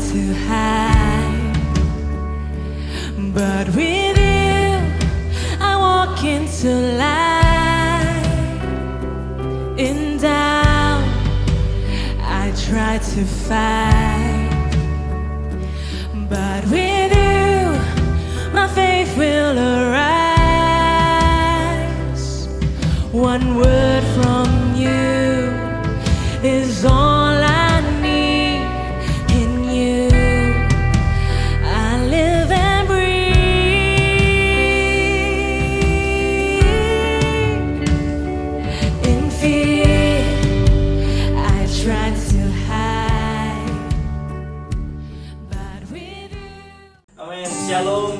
to hide, but with you I walk into light. In doubt I try to fight, but with you my faith will arise. One word from you is all I need. In you I live and breathe. In fear I try to hide, but with you. Amin, shalom.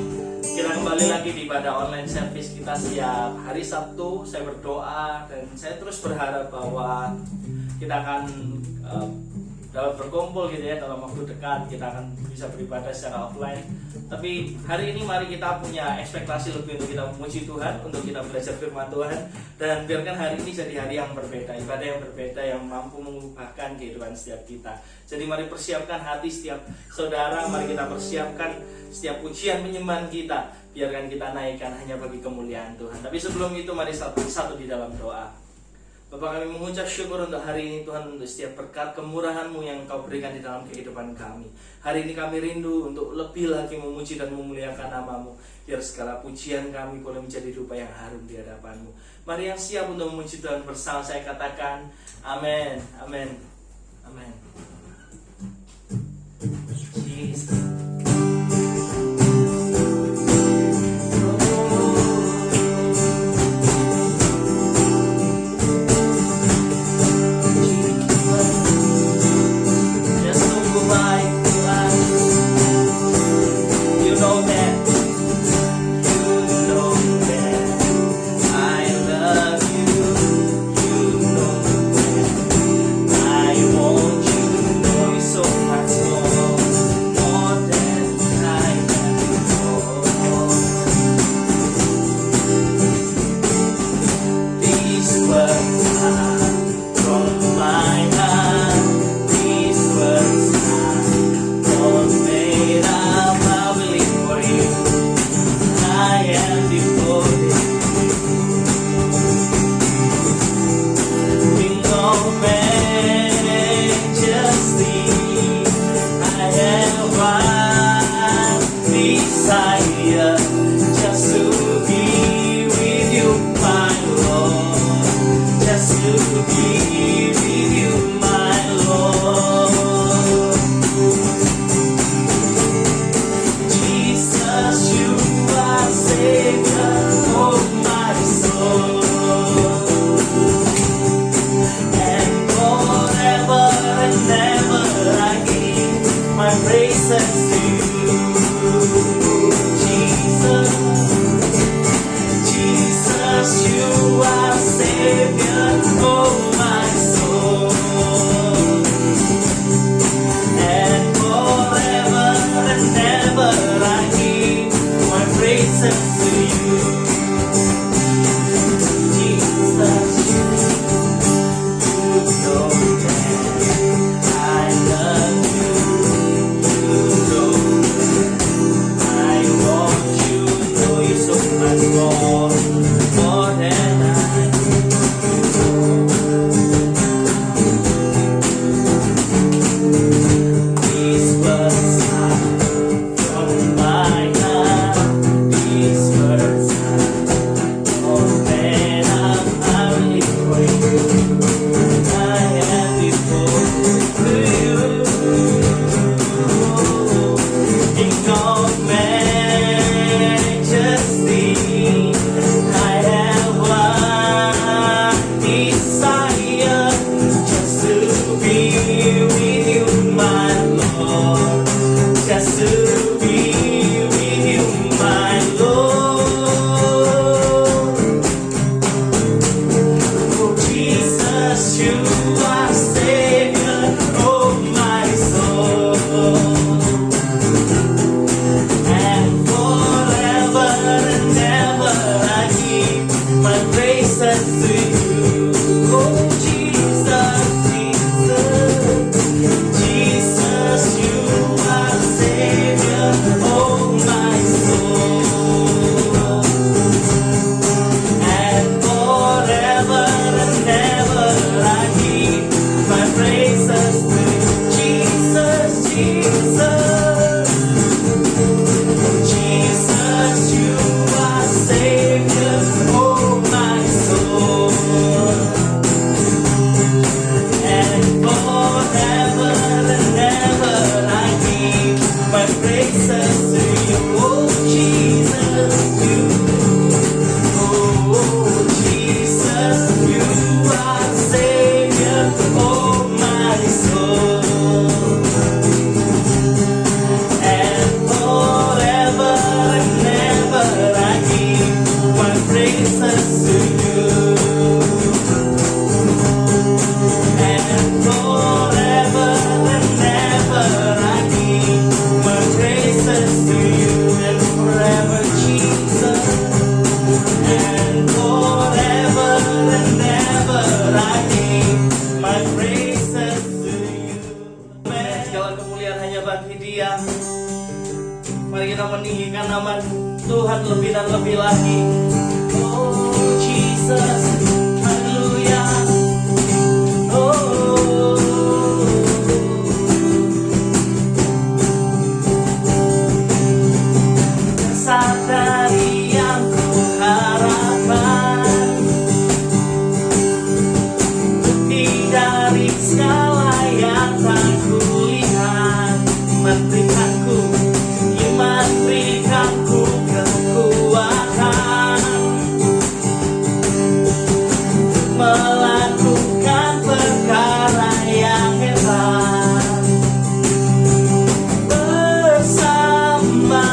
Kita kembali lagi di pada online service kita setiap hari Sabtu. Saya berdoa dan saya terus berharap bahwa kita akan dapat berkumpul gitu ya dalam waktu dekat. Kita akan bisa beribadah secara offline. Tapi hari ini mari kita punya ekspektasi lebih untuk kita memuji Tuhan, untuk kita belajar firman Tuhan, dan biarkan hari ini jadi hari yang berbeda, ibadah yang berbeda yang mampu mengubahkan kehidupan setiap kita. Jadi mari persiapkan hati setiap saudara, mari kita persiapkan setiap pujian penyembahan kita, biarkan kita naikkan hanya bagi kemuliaan Tuhan. Tapi sebelum itu mari satu di dalam doa. Bapa, kami mengucap syukur untuk hari ini Tuhan, untuk setiap berkat kemurahan-Mu yang Kau berikan di dalam kehidupan kami. Hari ini kami rindu untuk lebih lagi memuji dan memuliakan nama-Mu, biar segala pujian kami boleh menjadi rupa yang harum di hadapan-Mu. Mari yang siap untuk memuji Tuhan bersama saya katakan amin, amin, amin. Jesus. Jesus, Jesus, Jesus. Haleluya. Mari kita meninggikan nama Tuhan lebih dan lebih lagi. Oh Jesus, haleluya. Oh, saat dari yang ku harapkan, bukti dari segala yang tak kulihat, memberikanku iman, berikanku kekuatan melakukan perkara yang hebat bersama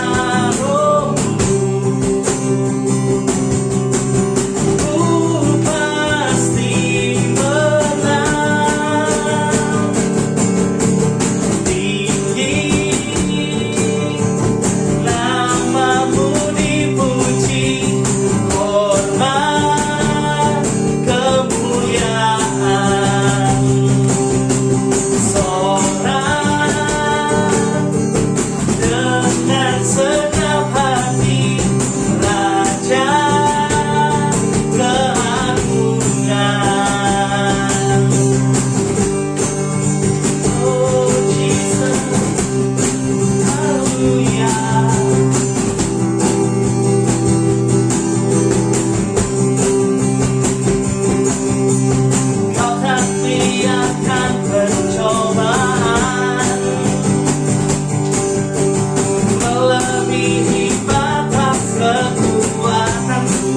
Rohmu. Ku pasti menang. Tinggi namamu dipuji, hormat kemuliaan, sorak dengan segenap hati, Raja keagungan. Oh Jesus, haleluya. Kau tak biarkan pencobaan melebihi batas kekuatanmu.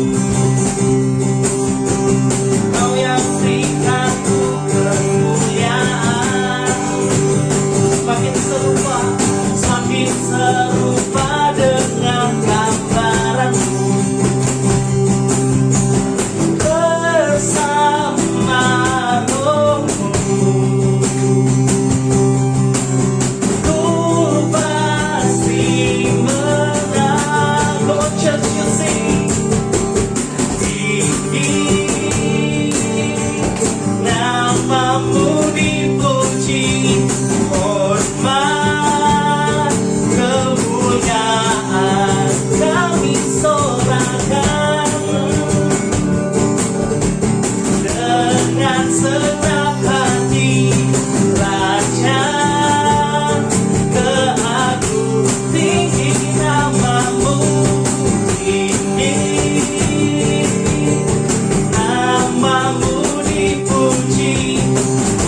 Kau yang berikanku kemuliaan, semakin serupa dengan gambaranmu. Bersama Rohmu, ku pasti menang. Come on, church, you sing. Tinggi namamu dipuji, hormat kemuliaan kami sorakan dengan segenap hati, Raja keagungan. Tinggi namamu, tinggi namamu dipuji,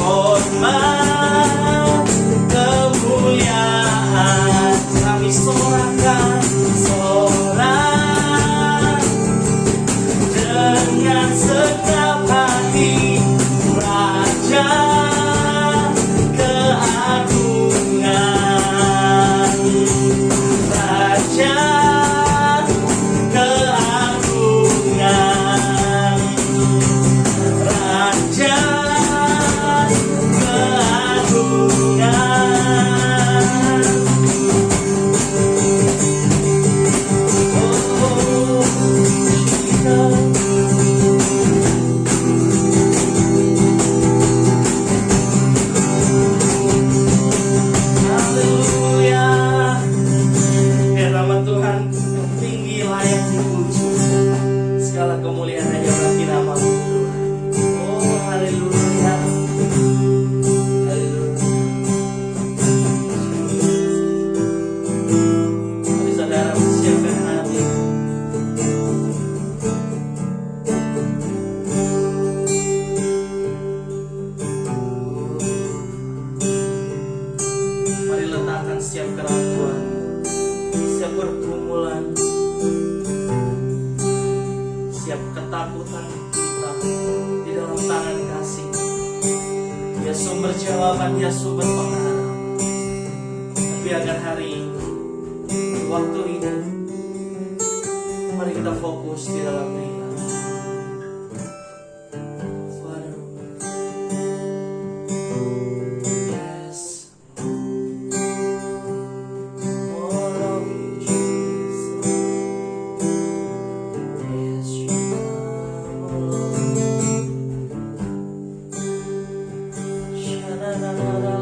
hormat kemuliaan kami sorakan, sorak dengan segenap hati, Raja keagungan, Raja keagungan, Raja keagungan. Oh Jesus, haleluya. Biar nama Tuhan yang tinggi layak dipuji, segala kemuliaan hanya bagi nama-Mu Tuhan. Oh haleluya, haleluya. Mari saudara persiapkan hati. Mari letakkan setiap keraguan, setiap pergumulan, setiap ketakutan kita di dalam tangan kasih. Dia sumber jawaban, dia sumber pengharapan. Tapi agar hari ini, waktu ini, mari kita fokus di dalam dia. Father, yes, more of you, Jesus. Yes, you are. Sha-da-da-da-da-da.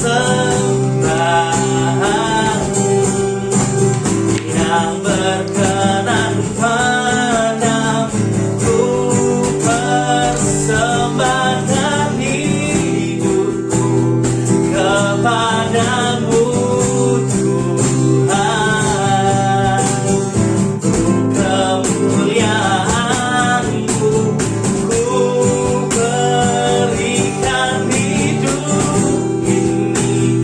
persembahanmu yang berkenan padamu. Ku persembahkan hidupku kepadamu Tuhan. Untuk kemuliaan-Mu ku berikan hidup ini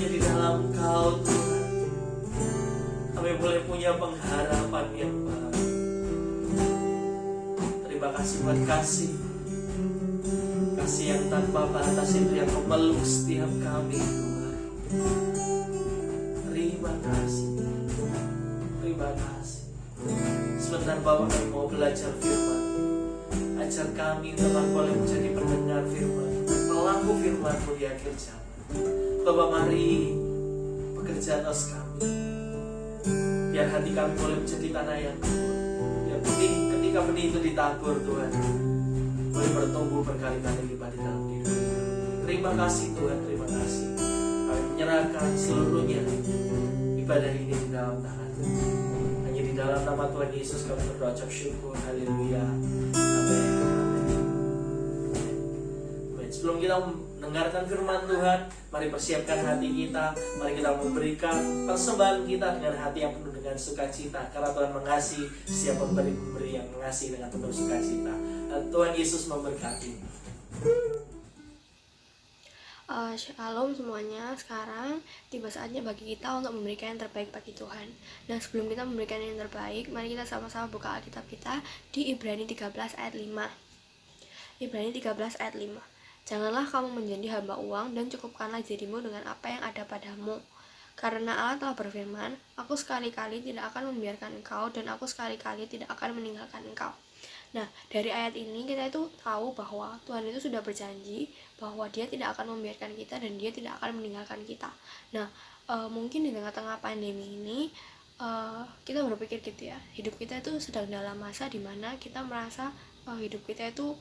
hanya di dalam Engkau Tuhan kami boleh punya pengharapan yang baru. Terima kasih buat kasih yang tanpa batas itu yang memeluk setiap kami Tuhan. Terima kasih. Sebentar Bapak kami mau belajar firman. Ajar kami telah boleh menjadi pendengar firman, pelaku firman di akhir zaman. Bapak mari bekerja atas kami, biar hati kami boleh menjadi tanah yang subur. Biar ketika benih itu ditabur Tuhan, boleh bertumbuh berkali-kali lipat di dalam diri. Terima kasih Tuhan, terima kasih. Kami menyerahkan seluruhnya ibadah ini di dalam tangan. Hanya di dalam nama Tuhan Yesus kami berdoa ucap syukur. Haleluya. Amin. Sebelum kita mendengarkan firman Tuhan, mari persiapkan hati kita. Mari kita memberikan persembahan kita dengan hati yang penuh dengan sukacita, karena Tuhan mengasihi setiap pemberi yang mengasihi dengan penuh sukacita. Tuhan Yesus memberkati. Shalom semuanya. Sekarang tiba saatnya bagi kita untuk memberikan yang terbaik bagi Tuhan. Dan sebelum kita memberikan yang terbaik, mari kita sama-sama buka Alkitab kita di Ibrani 13 ayat 5. Ibrani 13 ayat 5. Janganlah kamu menjadi hamba uang, dan cukupkanlah dirimu dengan apa yang ada padamu. Karena Allah telah berfirman, aku sekali-kali tidak akan membiarkan engkau, dan aku sekali-kali tidak akan meninggalkan engkau. Nah, dari ayat ini kita itu tahu bahwa Tuhan itu sudah berjanji bahwa Dia tidak akan membiarkan kita dan Dia tidak akan meninggalkan kita. Nah, mungkin di tengah-tengah pandemi ini kita berpikir gitu ya, hidup kita itu sedang dalam masa dimana kita merasa hidup kita itu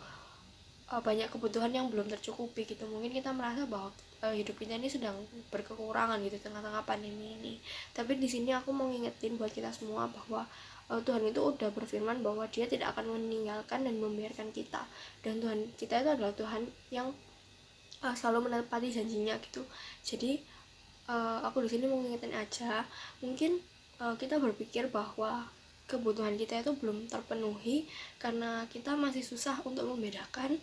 banyak kebutuhan yang belum tercukupi gitu. Mungkin kita merasa bahwa hidup kita ini sedang berkekurangan gitu tengah-tengah pandemi ini. Tapi di sini aku mau ngingetin buat kita semua bahwa Tuhan itu udah berfirman bahwa Dia tidak akan meninggalkan dan membiarkan kita. Dan Tuhan kita itu adalah Tuhan yang selalu menepati janjinya gitu. Jadi aku di sini mau ngingetin aja, mungkin kita berpikir bahwa kebutuhan kita itu belum terpenuhi karena kita masih susah untuk membedakan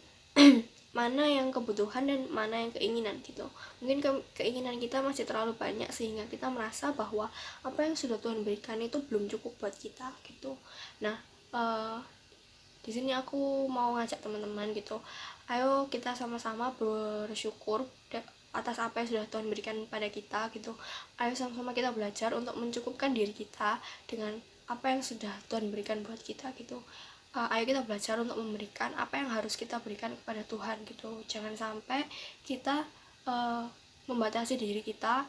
mana yang kebutuhan dan mana yang keinginan gitu. Mungkin keinginan kita masih terlalu banyak sehingga kita merasa bahwa apa yang sudah Tuhan berikan itu belum cukup buat kita gitu. Nah, di sini aku mau ngajak teman-teman gitu, ayo kita sama-sama bersyukur atas apa yang sudah Tuhan berikan pada kita gitu. Ayo sama-sama kita belajar untuk mencukupkan diri kita dengan apa yang sudah Tuhan berikan buat kita gitu. Ayo kita belajar untuk memberikan apa yang harus kita berikan kepada Tuhan gitu. Jangan sampai kita membatasi diri kita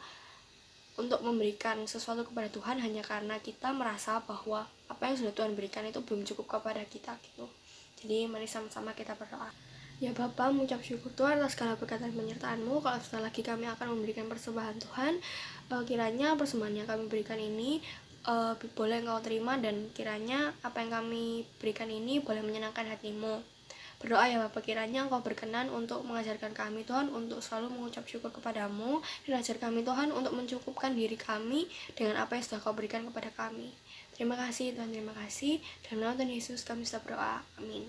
untuk memberikan sesuatu kepada Tuhan hanya karena kita merasa bahwa apa yang sudah Tuhan berikan itu belum cukup kepada kita gitu. Jadi mari sama-sama kita berdoa. Ya Bapa, mengucap syukur Tuhan atas segala berkat dan penyertaan-Mu. Kalau setelah lagi kami akan memberikan persembahan Tuhan, kiranya persembahan yang kami berikan ini boleh Engkau terima, dan kiranya apa yang kami berikan ini boleh menyenangkan hati-Mu. Berdoa ya Bapa, kiranya Engkau berkenan untuk mengajarkan kami Tuhan untuk selalu mengucap syukur kepadamu, dan ajar kami Tuhan untuk mencukupkan diri kami dengan apa yang sudah Kau berikan kepada kami. Terima kasih Tuhan, terima kasih. Dalam nama Tuhan Yesus kami sudah berdoa, amin.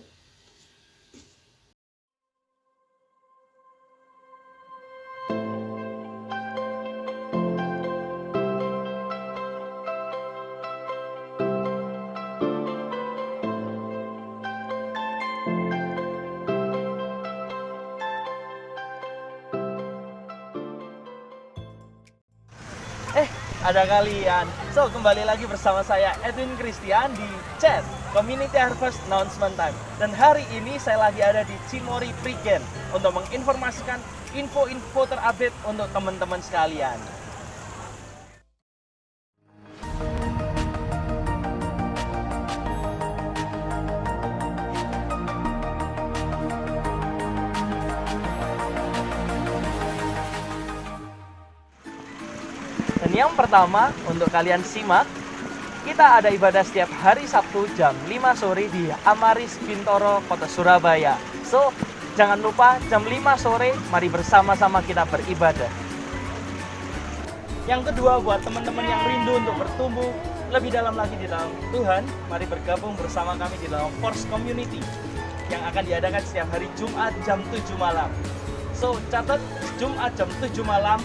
Ada kalian. So, kembali lagi bersama saya Edwin Christian di Chat Community Harvest Announcement Time. Dan hari ini saya lagi ada di Cimory Prigen untuk menginformasikan info-info terupdate untuk teman-teman sekalian. Dan yang pertama, untuk kalian simak, kita ada ibadah setiap hari Sabtu jam 5 sore di Amaris Bintoro, Kota Surabaya. So, jangan lupa jam 5 sore, mari bersama-sama kita beribadah. Yang kedua, buat teman-teman yang rindu untuk bertumbuh lebih dalam lagi di dalam Tuhan, mari bergabung bersama kami di dalam Force Community yang akan diadakan setiap hari Jumat jam 7 malam. So, catat Jumat jam 7 malam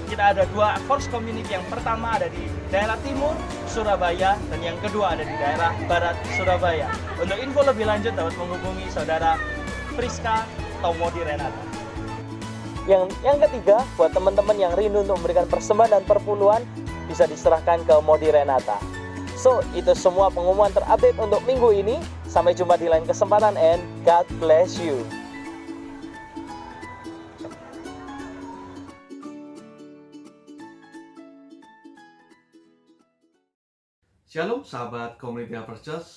kita ada 2 Force Community. Yang pertama ada di daerah timur Surabaya dan yang kedua ada di daerah barat Surabaya. Untuk info lebih lanjut dapat menghubungi saudara Priska atau Modi Renata. Yang ketiga, buat teman-teman yang rindu untuk memberikan persembahan dan perpuluhan, bisa diserahkan ke Modi Renata. So, itu semua pengumuman terupdate untuk minggu ini. Sampai jumpa di lain kesempatan and God bless you. Shalom sahabat Community Harvest Church.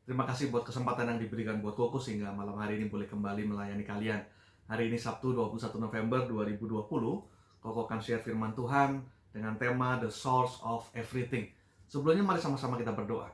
Terima kasih buat kesempatan yang diberikan buat Koko sehingga malam hari ini boleh kembali melayani kalian. Hari ini Sabtu 21 November 2020, Koko akan share firman Tuhan dengan tema The Source of Everything. Sebelumnya mari sama-sama kita berdoa.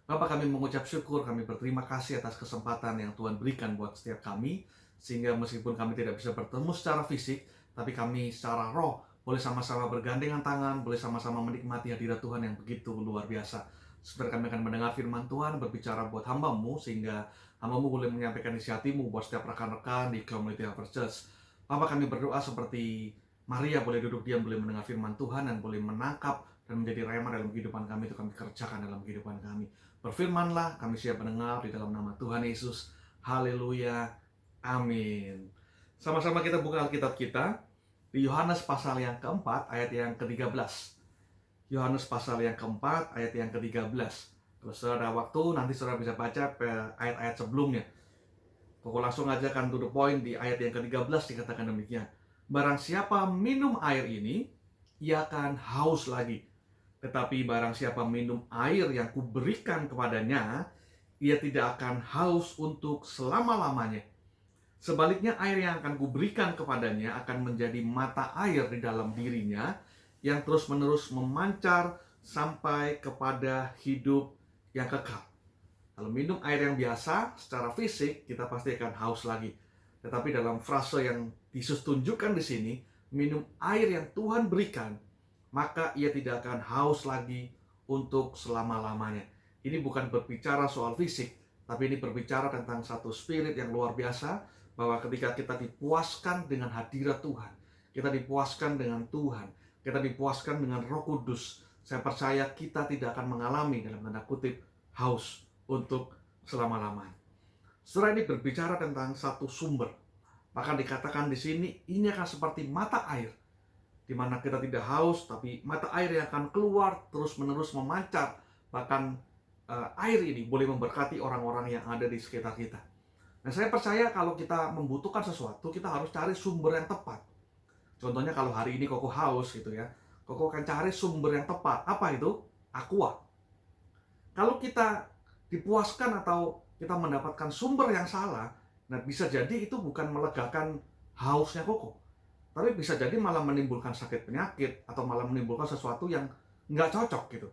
Bapak, kami mengucap syukur, kami berterima kasih atas kesempatan yang Tuhan berikan buat setiap kami, sehingga meskipun kami tidak bisa bertemu secara fisik, tapi kami secara roh boleh sama-sama bergandengan tangan, boleh sama-sama menikmati hadirat Tuhan yang begitu luar biasa. Sebentar kami akan mendengar firman Tuhan berbicara buat hamba-Mu, sehingga hamba-Mu boleh menyampaikan isi hati-Mu buat setiap rekan-rekan di Community Harvest Church. Bapak, kami berdoa seperti Maria boleh duduk diam, boleh mendengar firman Tuhan dan boleh menangkap dan menjadi rema dalam kehidupan kami, itu kami kerjakan dalam kehidupan kami. Berfirmanlah, kami siap mendengar di dalam nama Tuhan Yesus. Haleluya. Amin. Sama-sama kita buka Alkitab kita di Yohanes pasal yang keempat, ayat yang ke-13. Yohanes pasal yang keempat, ayat yang ke-13. Kalau saudara ada waktu, nanti saudara bisa baca ayat-ayat sebelumnya. Koko langsung aja kan to the point di ayat yang ke-13 dikatakan demikian. Barang siapa minum air ini, ia akan haus lagi. Tetapi barang siapa minum air yang kuberikan kepadanya, ia tidak akan haus untuk selama-lamanya. Sebaliknya, air yang akan kuberikan kepadanya akan menjadi mata air di dalam dirinya yang terus-menerus memancar sampai kepada hidup yang kekal. Kalau minum air yang biasa, secara fisik, kita pasti akan haus lagi. Tetapi dalam frase yang Yesus tunjukkan di sini, minum air yang Tuhan berikan, maka ia tidak akan haus lagi untuk selama-lamanya. Ini bukan berbicara soal fisik, tapi ini berbicara tentang satu spirit yang luar biasa, bahwa ketika kita dipuaskan dengan hadirat Tuhan, kita dipuaskan dengan Tuhan, kita dipuaskan dengan Roh Kudus, saya percaya kita tidak akan mengalami dalam tanda kutip haus untuk selama-lamanya. Setelah ini berbicara tentang satu sumber, bahkan dikatakan di sini ini akan seperti mata air, di mana kita tidak haus, tapi mata air yang akan keluar terus-menerus memancar. Bahkan air ini boleh memberkati orang-orang yang ada di sekitar kita. Nah, saya percaya kalau kita membutuhkan sesuatu, kita harus cari sumber yang tepat. Contohnya kalau hari ini Koko haus gitu ya, Koko akan cari sumber yang tepat. Apa itu? Aqua. Kalau kita dipuaskan atau kita mendapatkan sumber yang salah, nah bisa jadi itu bukan melegakan hausnya Koko, tapi bisa jadi malah menimbulkan sakit penyakit atau malah menimbulkan sesuatu yang nggak cocok gitu.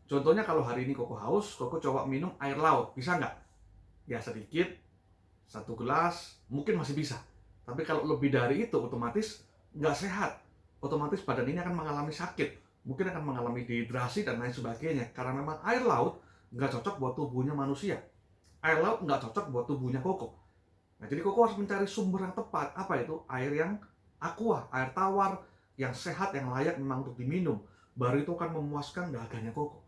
Contohnya kalau hari ini Koko haus, Koko coba minum air laut, bisa nggak? Ya sedikit, 1 gelas mungkin masih bisa. Tapi kalau lebih dari itu otomatis nggak sehat. Otomatis badan ini akan mengalami sakit. Mungkin akan mengalami dehidrasi dan lain sebagainya. Karena memang air laut nggak cocok buat tubuhnya manusia. Air laut nggak cocok buat tubuhnya Koko. Nah, jadi Koko harus mencari sumber yang tepat. Apa itu? Air yang aqua, air tawar, yang sehat, yang layak memang untuk diminum. Baru itu akan memuaskan dagangnya Koko.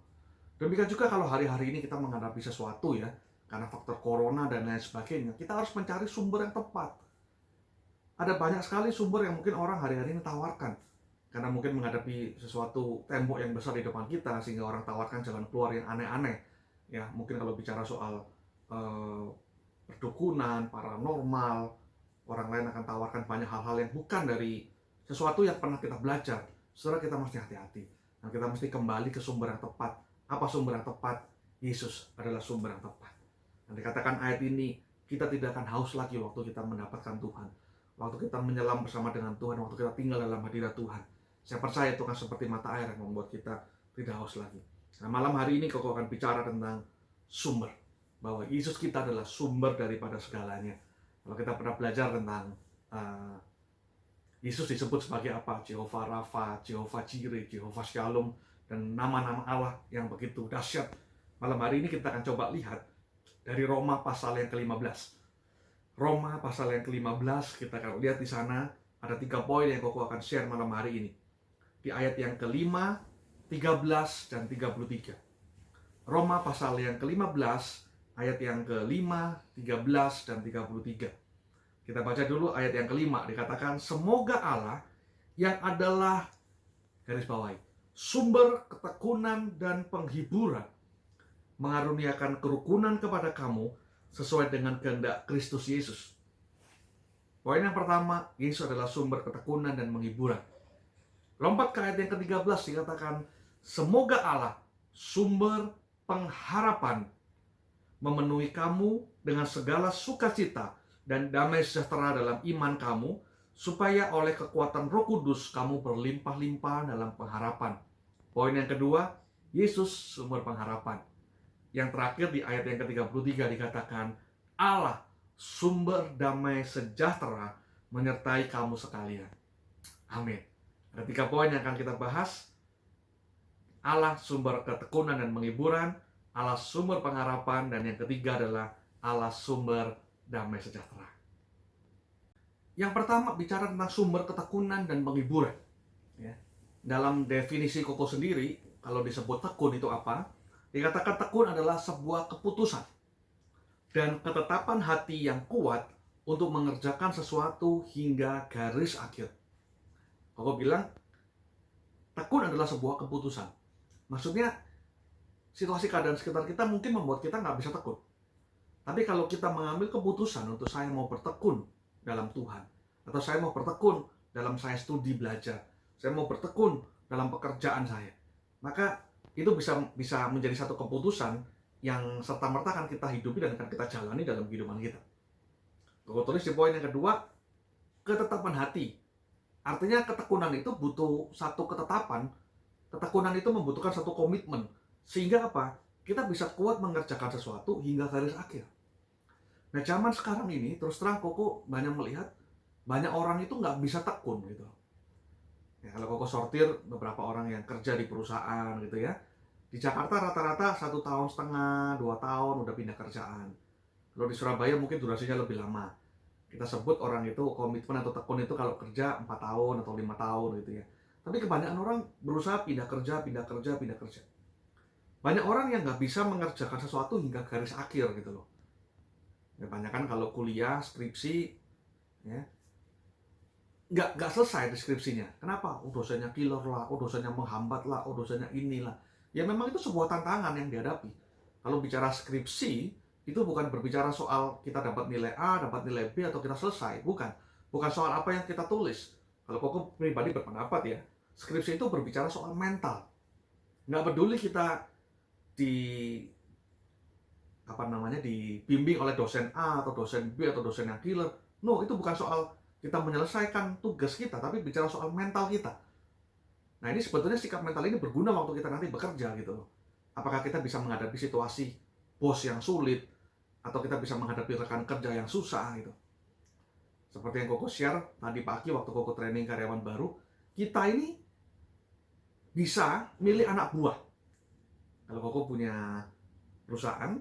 Demikian juga kalau hari-hari ini kita menghadapi sesuatu ya, karena faktor corona dan lain sebagainya, kita harus mencari sumber yang tepat. Ada banyak sekali sumber yang mungkin orang hari-hari ini tawarkan. Karena mungkin menghadapi sesuatu tembok yang besar di depan kita, sehingga orang tawarkan jalan keluar yang aneh-aneh. Ya, mungkin kalau bicara soal perdukunan, paranormal, orang lain akan tawarkan banyak hal-hal yang bukan dari sesuatu yang pernah kita belajar. Saudara, kita mesti hati-hati. Nah, kita mesti kembali ke sumber yang tepat. Apa sumber yang tepat? Yesus adalah sumber yang tepat. Dan dikatakan ayat ini, kita tidak akan haus lagi waktu kita mendapatkan Tuhan. Waktu kita menyelam bersama dengan Tuhan, waktu kita tinggal dalam hadirat Tuhan. Saya percaya itu kan seperti mata air yang membuat kita tidak haus lagi. Nah, malam hari ini Koko akan bicara tentang sumber. Bahwa Yesus kita adalah sumber daripada segalanya. Kalau kita pernah belajar tentang Yesus disebut sebagai apa? Jehovah Rafa, Jehovah Jireh, Jehovah Shalom, dan nama-nama Allah yang begitu dahsyat. Malam hari ini kita akan coba lihat dari Roma pasal yang ke-15. Roma pasal yang ke-15, kita akan lihat di sana ada 3 poin yang Koko akan share malam hari ini. di ayat yang ke-5, 13, dan 33. Roma pasal yang ke-15, ayat yang ke-5, 13, dan 33. Kita baca dulu ayat yang ke-5, dikatakan, semoga Allah yang adalah, garis bawahi, sumber ketekunan dan penghiburan, mengaruniakan kerukunan kepada kamu sesuai dengan kehendak Kristus Yesus. Poin yang pertama, Yesus adalah sumber ketekunan dan penghiburan. Lompat ke ayat yang ke-13 dikatakan, semoga Allah, sumber pengharapan, memenuhi kamu dengan segala sukacita dan damai sejahtera dalam iman kamu, supaya oleh kekuatan Roh Kudus kamu berlimpah-limpah dalam pengharapan. Poin yang kedua, Yesus sumber pengharapan. Yang terakhir di ayat yang ke-33 dikatakan, Allah sumber damai sejahtera menyertai kamu sekalian. Amin. Ada 3 poin yang akan kita bahas. Allah sumber ketekunan dan penghiburan, Allah sumber pengharapan, dan yang ketiga adalah Allah sumber damai sejahtera. Yang pertama bicara tentang sumber ketekunan dan penghiburan. Ya. Dalam definisi Koko sendiri, kalau disebut tekun itu apa? Dikatakan tekun adalah sebuah keputusan dan ketetapan hati yang kuat untuk mengerjakan sesuatu hingga garis akhir. Koko bilang, tekun adalah sebuah keputusan. Maksudnya, situasi keadaan sekitar kita mungkin membuat kita nggak bisa tekun. Tapi kalau kita mengambil keputusan untuk saya mau bertekun dalam Tuhan, atau saya mau bertekun dalam saya studi belajar, saya mau bertekun dalam pekerjaan saya, maka itu bisa menjadi satu keputusan yang serta-merta akan kita hidupi dan akan kita jalani dalam kehidupan kita. Koko tulis di poin yang kedua, ketetapan hati. Artinya ketekunan itu butuh satu ketetapan, ketekunan itu membutuhkan satu komitmen. Sehingga apa? Kita bisa kuat mengerjakan sesuatu hingga garis akhir. Nah, zaman sekarang ini, terus terang Koko banyak melihat, banyak orang itu nggak bisa tekun gitu. Ya, kalau Koko sortir beberapa orang yang kerja di perusahaan gitu ya, di Jakarta rata-rata 1,5 tahun, 2 tahun udah pindah kerjaan. Kalau di Surabaya mungkin durasinya lebih lama. Kita sebut orang itu komitmen atau tekun itu kalau kerja 4 tahun atau 5 tahun gitu ya. Tapi kebanyakan orang berusaha pindah kerja. Banyak orang yang nggak bisa mengerjakan sesuatu hingga garis akhir gitu loh. Ya, banyak kan kalau kuliah, skripsi, ya, nggak selesai deskripsinya. Kenapa? Oh, dosennya killer lah, oh dosennya menghambat lah, oh dosennya inilah. Ya memang itu sebuah tantangan yang dihadapi. Kalau bicara skripsi, itu bukan berbicara soal kita dapat nilai A, dapat nilai B, atau kita selesai. Bukan soal apa yang kita tulis. Kalau Koko pribadi berpendapat ya, skripsi itu berbicara soal mental. Nggak peduli kita dibimbing oleh dosen A, atau dosen B, atau dosen yang killer. No, itu bukan soal kita menyelesaikan tugas kita, tapi bicara soal mental kita. Nah, ini sebetulnya sikap mental ini berguna waktu kita nanti bekerja gitu loh. Apakah kita bisa menghadapi situasi bos yang sulit, atau kita bisa menghadapi rekan kerja yang susah gitu. Seperti yang Koko share tadi pagi waktu Koko training karyawan baru, kita ini bisa milih anak buah. Kalau Koko punya perusahaan,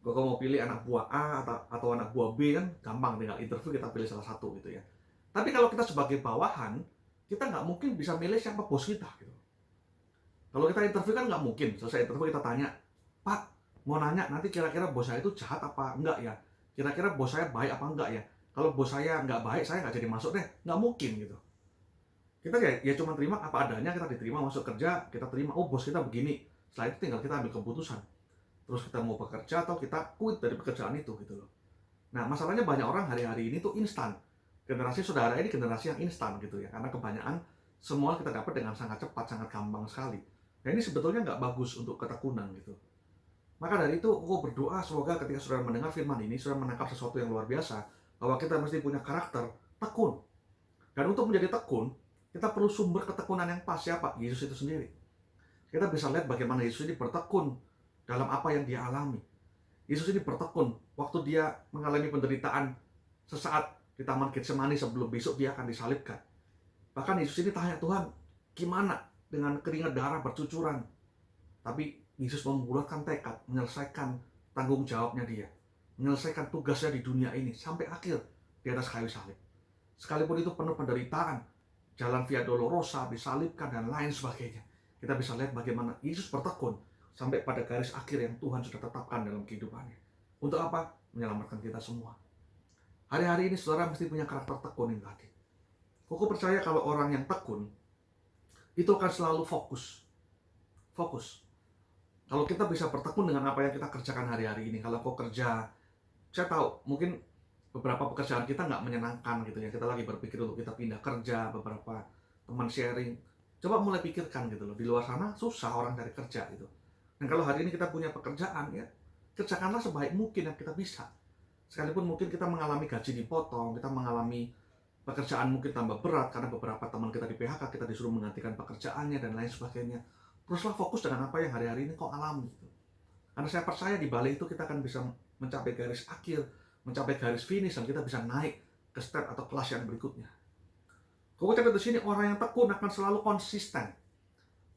Koko mau pilih anak buah A atau anak buah B kan gampang, tinggal interview kita pilih salah satu gitu ya. Tapi kalau kita sebagai bawahan, kita nggak mungkin bisa milih siapa bos kita gitu. Kalau kita interview kan nggak mungkin, selesai interview kita tanya, Pak, mau nanya nanti kira-kira bos saya itu jahat apa enggak ya? Kira-kira bos saya baik apa enggak ya? Kalau bos saya nggak baik, saya nggak jadi masuk deh. Nggak mungkin gitu. Kita ya cuma terima apa adanya, kita diterima masuk kerja, kita terima, oh bos kita begini. Setelah itu tinggal kita ambil keputusan. Terus kita mau bekerja atau kita quit dari pekerjaan itu gitu loh. Nah, masalahnya banyak orang hari-hari ini tuh instan. Generasi saudara ini generasi yang instan gitu ya. Karena kebanyakan semua kita dapat dengan sangat cepat, sangat gampang sekali. Nah, ini sebetulnya nggak bagus untuk ketekunan gitu. Maka dari itu, aku berdoa semoga ketika saudara mendengar firman ini, saudara menangkap sesuatu yang luar biasa, bahwa kita mesti punya karakter tekun. Dan untuk menjadi tekun, kita perlu sumber ketekunan yang pas. Siapa? Yesus itu sendiri. Kita bisa lihat bagaimana Yesus ini bertekun dalam apa yang dia alami. Yesus ini bertekun waktu dia mengalami penderitaan sesaat di Taman Getsemani sebelum besok dia akan disalibkan. Bahkan Yesus ini tanya, Tuhan, gimana dengan keringat darah bercucuran? Tapi Yesus membulatkan tekad, menyelesaikan tanggung jawabnya dia. Menyelesaikan tugasnya di dunia ini sampai akhir di atas kayu salib. Sekalipun itu penuh penderitaan, jalan Via Dolorosa, disalibkan, dan lain sebagainya. Kita bisa lihat bagaimana Yesus bertekun sampai pada garis akhir yang Tuhan sudah tetapkan dalam kehidupannya. Untuk apa? Menyelamatkan kita semua. Hari-hari ini saudara mesti punya karakter tekun ini tadi. Koko percaya kalau orang yang tekun, itu akan selalu fokus. Fokus. Kalau kita bisa bertekun dengan apa yang kita kerjakan hari-hari ini, kalau kau kerja, saya tahu mungkin beberapa pekerjaan kita nggak menyenangkan gitu ya. Kita lagi berpikir untuk kita pindah kerja, beberapa teman sharing. Coba mulai pikirkan gitu loh, di luar sana susah orang cari kerja gitu. Dan kalau hari ini kita punya pekerjaan ya, kerjakanlah sebaik mungkin yang kita bisa. Sekalipun mungkin kita mengalami gaji dipotong, kita mengalami pekerjaan mungkin tambah berat karena beberapa teman kita di PHK, kita disuruh menggantikan pekerjaannya dan lain sebagainya. Teruslah fokus dengan apa yang hari-hari ini kau alami gitu. Karena saya percaya di balik itu kita akan bisa mencapai garis akhir, mencapai garis finish, dan kita bisa naik ke step atau kelas yang berikutnya. Kau catat di sini, orang yang tekun akan selalu konsisten.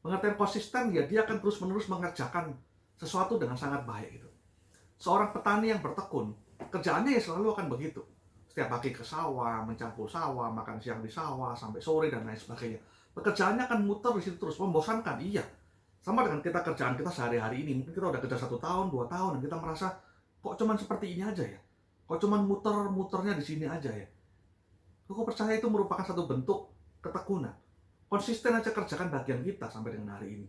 Pengertian konsisten ya, dia akan terus-menerus mengerjakan sesuatu dengan sangat baik gitu. Seorang petani yang bertekun, kerjaannya ya selalu akan begitu. Setiap pagi ke sawah, mencampur sawah, makan siang di sawah, sampai sore, dan lain sebagainya. Pekerjaannya akan muter di situ terus, membosankan, iya. Sama dengan kita kerjaan kita sehari-hari ini, mungkin kita udah kerja 1 tahun, 2 tahun, dan kita merasa, kok cuman seperti ini aja ya? Kok cuman muter-muternya di sini aja ya? Aku percaya itu merupakan satu bentuk ketekunan. Konsisten aja kerjakan bagian kita sampai dengan hari ini.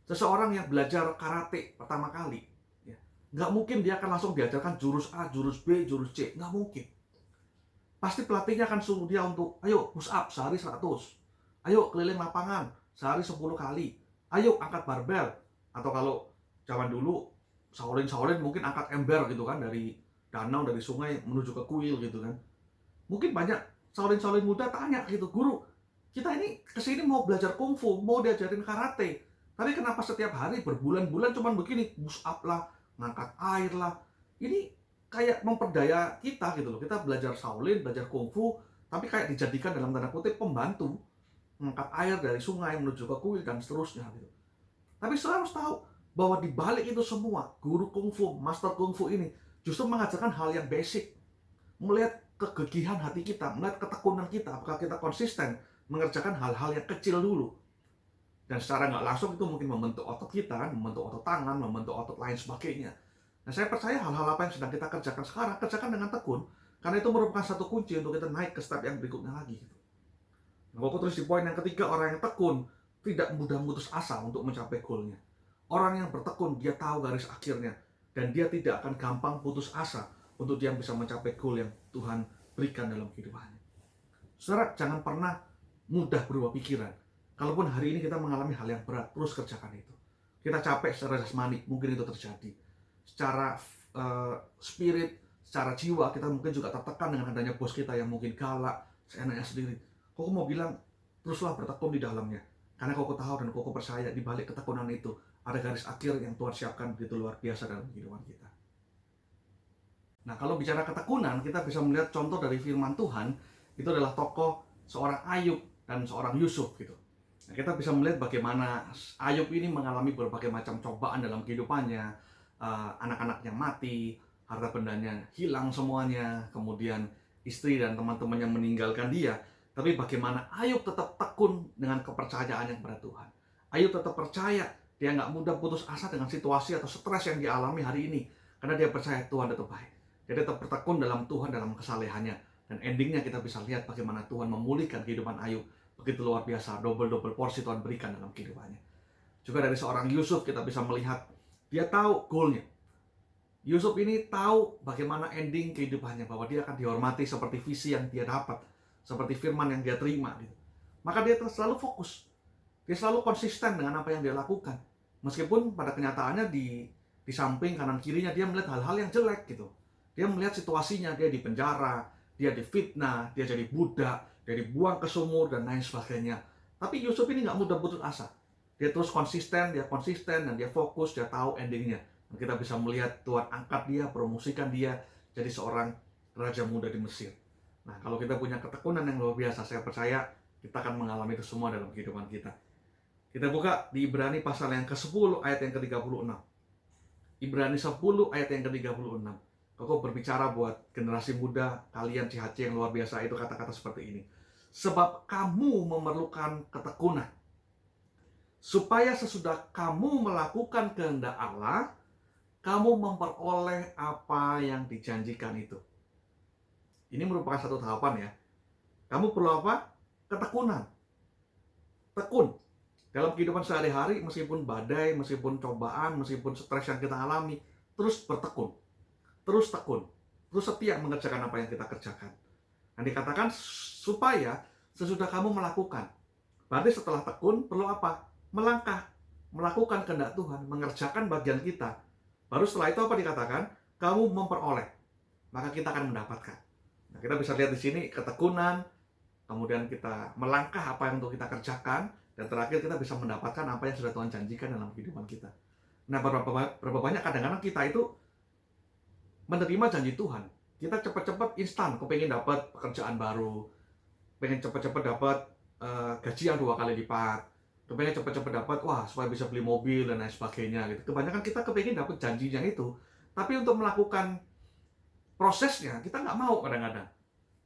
Seseorang yang belajar karate pertama kali, ya, nggak mungkin dia akan langsung diajarkan jurus A, jurus B, jurus C. Nggak mungkin. Pasti pelatihnya akan suruh dia untuk, ayo push up sehari 100. Ayo keliling lapangan sehari 10 kali. Ayo angkat barbel. Atau kalau zaman dulu, Shaolin mungkin angkat ember gitu kan, dari danau, dari sungai menuju ke kuil gitu kan. Mungkin banyak Shaolin muda tanya gitu, guru, kita ini kesini mau belajar kungfu, mau diajarin karate, tapi kenapa setiap hari berbulan-bulan cuman begini, push up lah, ngangkat air lah. Ini kayak memperdaya kita gitu loh. Kita belajar Shaolin, belajar kungfu, tapi kayak dijadikan dalam tanda kutip pembantu, ngangkat air dari sungai menuju ke kuil dan seterusnya gitu. Tapi saudara harus tahu bahwa di balik itu semua, guru kungfu, master kungfu ini justru mengajarkan hal yang basic. Melihat kegigihan hati kita, melihat ketekunan kita, apakah kita konsisten mengerjakan hal-hal yang kecil dulu. Dan secara nggak langsung itu mungkin membentuk otot kita, membentuk otot tangan, membentuk otot lain sebagainya. Nah, saya percaya hal-hal apa yang sedang kita kerjakan sekarang, kerjakan dengan tekun, karena itu merupakan satu kunci untuk kita naik ke step yang berikutnya lagi gitu. Nah, aku tulis di poin yang ketiga, orang yang tekun tidak mudah putus asa untuk mencapai goalnya. Orang yang bertekun, dia tahu garis akhirnya, dan dia tidak akan gampang putus asa untuk dia bisa mencapai goal yang Tuhan berikan dalam kehidupannya. Saudara, jangan pernah mudah berubah pikiran. Kalaupun hari ini kita mengalami hal yang berat, terus kerjakan itu. Kita capek secara jasmani, mungkin itu terjadi. Secara spirit, secara jiwa, kita mungkin juga tertekan dengan adanya bos kita yang mungkin galak, seenaknya sendiri. Koko mau bilang, teruslah bertekun di dalamnya. Karena koko tahu dan koko percaya di balik ketekunan itu ada garis akhir yang Tuhan siapkan begitu luar biasa dalam kehidupan kita. Nah, kalau bicara ketekunan, kita bisa melihat contoh dari firman Tuhan, itu adalah tokoh seorang Ayub dan seorang Yusuf gitu. Nah, kita bisa melihat bagaimana Ayub ini mengalami berbagai macam cobaan dalam kehidupannya, anak-anaknya mati, harta bendanya hilang semuanya, kemudian istri dan teman-temannya meninggalkan dia. Tapi bagaimana Ayub tetap tekun dengan kepercayaan yang pada Tuhan. Ayub tetap percaya, dia nggak mudah putus asa dengan situasi atau stres yang dialami hari ini. Karena dia percaya Tuhan tetap baik. Dia tetap bertekun dalam Tuhan, dalam kesalehannya. Dan endingnya kita bisa lihat bagaimana Tuhan memulihkan kehidupan Ayub. Begitu luar biasa, double porsi Tuhan berikan dalam kehidupannya. Juga dari seorang Yusuf kita bisa melihat, dia tahu goalnya. Yusuf ini tahu bagaimana ending kehidupannya, bahwa dia akan dihormati seperti visi yang dia dapat, seperti firman yang dia terima gitu. Maka dia selalu fokus. Dia selalu konsisten dengan apa yang dia lakukan. Meskipun pada kenyataannya di samping kanan kirinya dia melihat hal-hal yang jelek gitu. Dia melihat situasinya, dia di penjara, dia difitnah, dia jadi budak, dia dibuang ke sumur dan lain sebagainya. Tapi Yusuf ini nggak mudah putus asa. Dia terus konsisten, dan dia fokus, dia tahu endingnya. Dan kita bisa melihat Tuhan angkat dia, promosikan dia jadi seorang raja muda di Mesir. Nah, kalau kita punya ketekunan yang luar biasa, saya percaya kita akan mengalami itu semua dalam kehidupan kita. Kita buka di Ibrani pasal yang ke-10 ayat yang ke-36. Ibrani 10 ayat yang ke-36. Koko berbicara buat generasi muda, kalian CHC yang luar biasa, itu kata-kata seperti ini. sebab kamu memerlukan ketekunan, supaya sesudah kamu melakukan kehendak Allah, kamu memperoleh apa yang dijanjikan itu. Ini merupakan satu tahapan ya. Kamu perlu apa? Ketekunan. Tekun. Dalam kehidupan sehari-hari, meskipun badai, meskipun cobaan, meskipun stres yang kita alami, terus bertekun. Terus tekun. Terus setia mengerjakan apa yang kita kerjakan. Dan dikatakan supaya sesudah kamu melakukan. Berarti setelah tekun, perlu apa? Melangkah. Melakukan kehendak Tuhan. Mengerjakan bagian kita. Baru setelah itu apa dikatakan? Kamu memperoleh. Maka kita akan mendapatkan. Nah, kita bisa lihat di sini ketekunan, kemudian kita melangkah apa yang untuk kita kerjakan, dan terakhir kita bisa mendapatkan apa yang sudah Tuhan janjikan dalam kehidupan kita. Nah, berapa banyak kadang-kadang kita itu menerima janji Tuhan. Kita cepat-cepat instan, kepengen dapat pekerjaan baru, pengen cepat-cepat dapat gaji yang 2 kali lipat, kepengen cepat-cepat dapat, wah supaya bisa beli mobil dan lain sebagainya gitu. Kebanyakan kita kepengen dapat janjinya itu, tapi untuk melakukan prosesnya kita nggak mau kadang-kadang.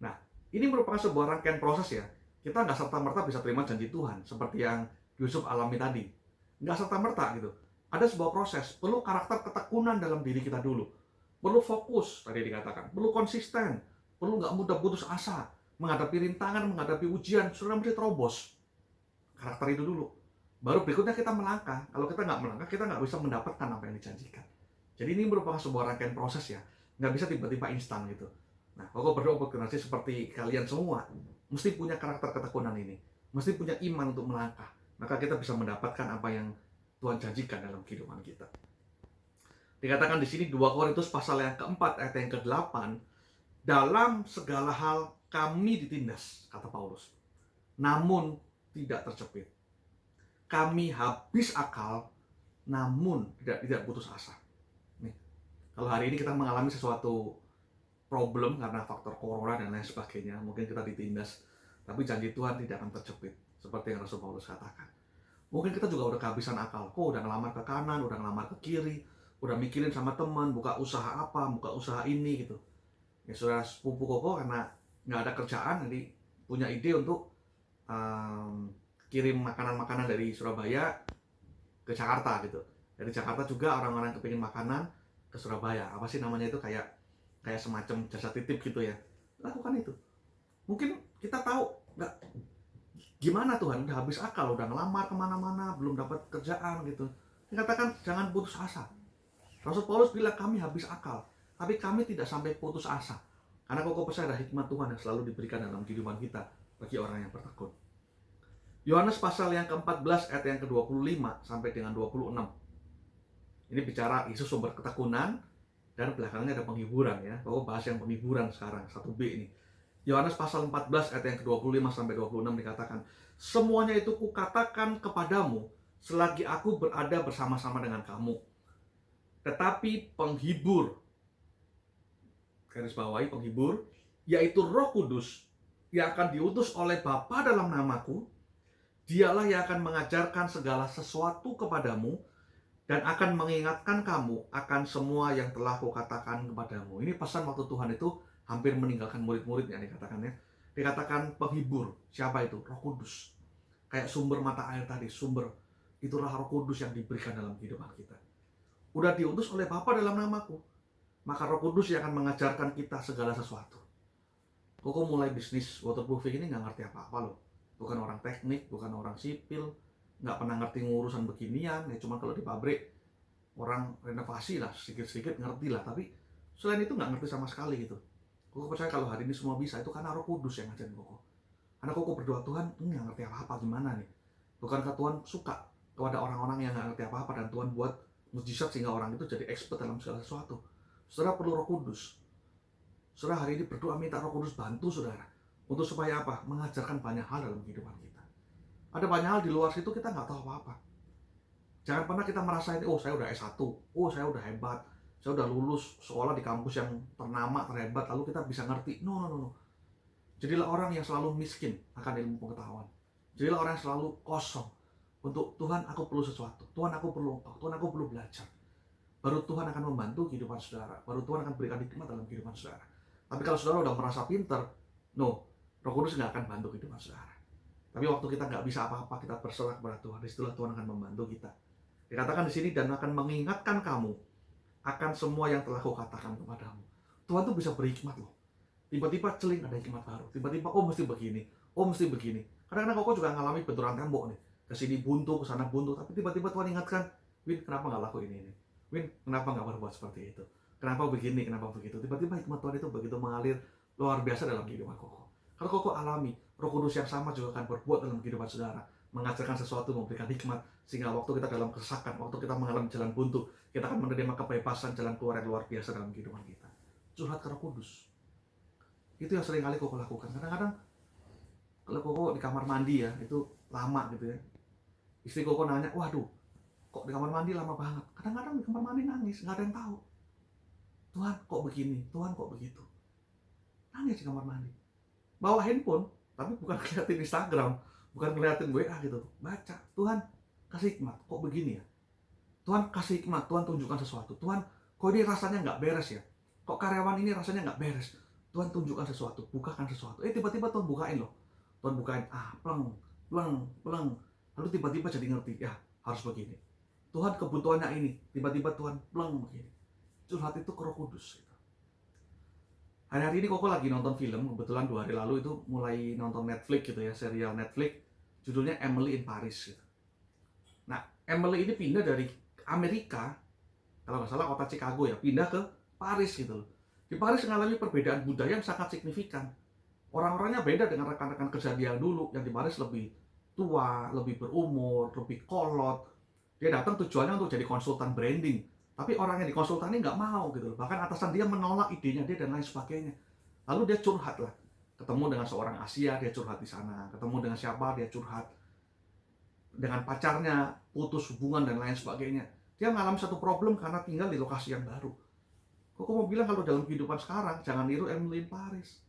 Nah, ini merupakan sebuah rangkaian proses ya. Kita nggak serta-merta bisa terima janji Tuhan seperti yang Yusuf alami tadi. Nggak serta-merta gitu. Ada sebuah proses, perlu karakter ketekunan dalam diri kita dulu. Perlu fokus, tadi dikatakan. Perlu konsisten. Perlu nggak mudah putus asa. Menghadapi rintangan, menghadapi ujian, sudah mesti terobos. Karakter itu dulu. Baru berikutnya kita melangkah. Kalau kita nggak melangkah, kita nggak bisa mendapatkan apa yang dijanjikan. Jadi ini merupakan sebuah rangkaian proses ya. Nggak bisa tiba-tiba instan gitu. Nah, Koko berdoa buat generasi seperti kalian semua, mesti punya karakter ketekunan ini. Mesti punya iman untuk melangkah. Maka kita bisa mendapatkan apa yang Tuhan janjikan dalam kehidupan kita. Dikatakan di sini 2 Korintus pasal yang keempat ayat yang ke-8, dalam segala hal kami ditindas, kata Paulus. Namun tidak terjepit. Kami habis akal, namun tidak putus asa. Nih, kalau hari ini kita mengalami sesuatu problem karena faktor corona dan lain sebagainya, mungkin kita ditindas, tapi janji Tuhan tidak akan terjepit, seperti yang Rasul Paulus katakan. Mungkin kita juga udah kehabisan akal, udah ngelamar ke kanan, udah ngelamar ke kiri, udah mikirin sama teman, buka usaha apa, buka usaha ini gitu. Ya sudah sepupu Koko karena nggak ada kerjaan, jadi punya ide untuk kirim makanan-makanan dari Surabaya ke Jakarta gitu. Dari Jakarta juga orang-orang kepingin makanan ke Surabaya. Apa sih namanya itu, kayak semacam jasa titip gitu ya. Lakukan itu. Mungkin kita tahu nggak gimana Tuhan, udah habis akal, udah ngelamar kemana-mana, belum dapat kerjaan gitu. Dikatakan jangan putus asa. Rasul Paulus bilang kami habis akal, tapi kami tidak sampai putus asa. Karena Koko percaya ada hikmat Tuhan yang selalu diberikan dalam kehidupan kita bagi orang yang bertekun. Yohanes pasal yang ke-14 ayat yang ke-25 sampai dengan 26. Ini bicara Yesus sumber ketekunan, dan belakangnya ada penghiburan ya. Koko bahas yang penghiburan sekarang, 1B ini. Yohanes pasal 14 ayat yang ke-25 sampai 26 dikatakan, semuanya itu kukatakan kepadamu selagi aku berada bersama-sama dengan kamu. Tetapi penghibur, garis bawahi penghibur, yaitu Roh Kudus yang akan diutus oleh Bapa dalam namaku, dialah yang akan mengajarkan segala sesuatu kepadamu dan akan mengingatkan kamu akan semua yang telah kukatakan kepadamu. Ini pesan waktu Tuhan itu hampir meninggalkan murid-muridnya dikatakannya. Dikatakan penghibur. Siapa itu? Roh Kudus. Kayak sumber mata air tadi, sumber. Itulah Roh Kudus yang diberikan dalam kehidupan kita. Udah diutus oleh Bapa dalam namaku. Maka Roh Kudus yang akan mengajarkan kita segala sesuatu. Koko mulai bisnis waterproofing ini nggak ngerti apa-apa loh. Bukan orang teknik, bukan orang sipil, nggak pernah ngerti ngurusan beginian. Ya cuma kalau di pabrik orang renovasi lah, sedikit-sedikit ngerti lah. Tapi selain itu nggak ngerti sama sekali gitu. Koko percaya kalau hari ini semua bisa, itu karena Roh Kudus yang ngajarin Koko. Karena Koko berdoa, Tuhan, ini nggak ngerti apa-apa gimana nih. Bukankah Tuhan suka kepada orang-orang yang nggak ngerti apa-apa, dan Tuhan buat mujizat sehingga orang itu jadi expert dalam segala sesuatu. Saudara perlu Roh Kudus. Saudara hari ini berdoa minta Roh Kudus bantu saudara. Untuk supaya apa? Mengajarkan banyak hal dalam kehidupan kita. Ada banyak hal di luar situ kita nggak tahu apa-apa. Jangan pernah kita merasain, oh saya udah S1, oh saya udah hebat, saya udah lulus sekolah di kampus yang ternama, terhebat, lalu kita bisa ngerti. No. Jadilah orang yang selalu miskin akan ilmu pengetahuan. Jadilah orang yang selalu kosong. Untuk Tuhan aku perlu sesuatu, Tuhan aku perlu engkau, Tuhan aku perlu belajar. Baru Tuhan akan membantu kehidupan saudara. Baru Tuhan akan berikan hikmat dalam kehidupan saudara. Tapi kalau saudara udah merasa pintar, no, Roh Kudus nggak akan bantu kehidupan saudara. Tapi waktu kita nggak bisa apa-apa, kita berserah kepada Tuhan, disitulah Tuhan akan membantu kita. Dikatakan di sini, dan akan mengingatkan kamu akan semua yang telah kukatakan kepadamu. Tuhan tuh bisa berhikmat loh. Tiba-tiba celing ada hikmat baru. Tiba-tiba, oh mesti begini, oh mesti begini. Kadang-kadang kok juga ngalami benturan tembok nih. Kesini buntu, kesana buntu. Tapi tiba-tiba Tuhan ingatkan, Win, kenapa nggak lakuin ini? Win, kenapa nggak berbuat seperti itu? Kenapa begini, kenapa begitu? Tiba-tiba hikmat Tuhan itu begitu mengalir luar biasa dalam kehidupan Koko. Kalau Koko alami, Roh Kudus yang sama juga akan berbuat dalam kehidupan saudara. Mengajarkan sesuatu, memberikan hikmat. Sehingga waktu kita dalam kesesakan, waktu kita mengalami jalan buntu, kita akan menerima kebebasan, jalan keluar yang luar biasa dalam kehidupan kita. Curhat ke Roh Kudus. Itu yang sering kali Koko lakukan. Kadang-kadang kalau Koko di kamar mandi ya, itu lama gitu ya. Istri Koko nanya, waduh, kok di kamar mandi lama banget? Kadang-kadang di kamar mandi nangis, nggak ada yang tahu. Tuhan kok begini, Tuhan kok begitu. Nangis di kamar mandi. Bawa handphone, tapi bukan ngeliatin Instagram, bukan ngeliatin WA gitu. Baca, Tuhan kasih hikmat, kok begini ya? Tuhan kasih hikmat, Tuhan tunjukkan sesuatu. Tuhan, kok ini rasanya nggak beres ya? Kok karyawan ini rasanya nggak beres? Tuhan tunjukkan sesuatu, bukakan sesuatu. Tiba-tiba Tuhan bukain loh. Tuhan bukain, pleng, pleng, pleng. Lalu tiba-tiba jadi ngerti, ya harus begini. Tuhan kebutuhannya ini, tiba-tiba Tuhan pleng begini. Curhat itu ke Roh Kudus. Gitu. Hari-hari ini Koko lagi nonton film, kebetulan 2 hari lalu itu mulai nonton Netflix gitu ya, serial Netflix, judulnya Emily in Paris gitu. Nah, Emily ini pindah dari Amerika, kalau nggak salah kota Chicago ya, pindah ke Paris gitu loh. Di Paris mengalami perbedaan budaya yang sangat signifikan. Orang-orangnya beda dengan rekan-rekan kerja dia dulu, yang di Paris lebih tua, lebih berumur, lebih kolot. Dia datang tujuannya untuk jadi konsultan branding. Tapi orang yang dikonsultani nggak mau gitu loh. Bahkan atasan dia menolak idenya dia dan lain sebagainya. Lalu dia curhat lah. Ketemu dengan seorang Asia, dia curhat di sana. Ketemu dengan siapa, dia curhat. Dengan pacarnya, putus hubungan dan lain sebagainya. Dia mengalami satu problem karena tinggal di lokasi yang baru. Kok mau bilang kalau dalam kehidupan sekarang, jangan niru Emily in Paris.